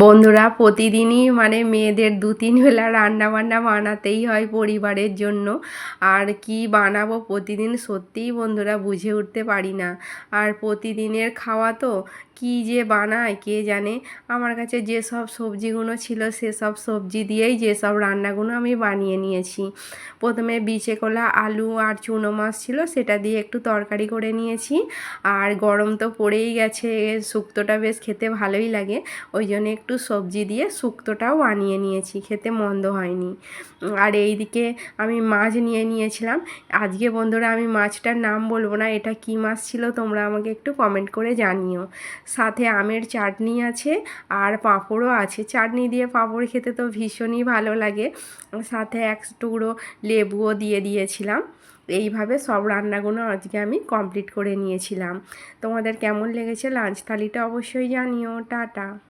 বন্ধুরা, প্রতিদিনই মানে মেয়েদের ২-৩ বেলা রান্নাবান্না বানাতেই হয় পরিবারের জন্য। আর কি বানাবো প্রতিদিন সত্যিই বন্ধুরা বুঝে উঠতে পারি না। আর প্রতিদিনের খাওয়া তো কি যে বানায় কে জানে। আমার কাছে যেসব সবজিগুলো ছিল সেসব সবজি দিয়েই যেসব রান্নাগুলো আমি বানিয়ে নিয়েছি। প্রথমে বিচে কলা আলু আর চুনো মাছ ছিল, সেটা দিয়ে একটু তরকারি করে নিয়েছি। আর গরম তো পড়েই গেছে, শুক্তোটা বেশ খেতে ভালোই লাগে, ওই জন্য একটু সবজি দিয়ে শুক্তোটাও বানিয়ে নিয়েছি, খেতে মন্দ হয়নি। আর এই দিকে আমি মাছ নিয়ে নিয়েছিলাম। আজকে বন্ধুরা আমি মাছটার নাম বলবো না, এটা কি মাছ ছিল তোমরা আমাকে একটু কমেন্ট করে জানিও। সাথে আমের চাটনি আছে আর পাঁপড়ও আছে। চাটনি দিয়ে পাঁপড় খেতে তো ভীষণই ভালো লাগে, সাথে এক টুকরো লেবুও দিয়ে দিয়েছিলাম। এইভাবে সব রান্নাগুলো আজকে আমি কমপ্লিট করে নিয়েছিলাম। তোমাদের কেমন লেগেছে লাঞ্চ থালিটা অবশ্যই জানিও। টাটা।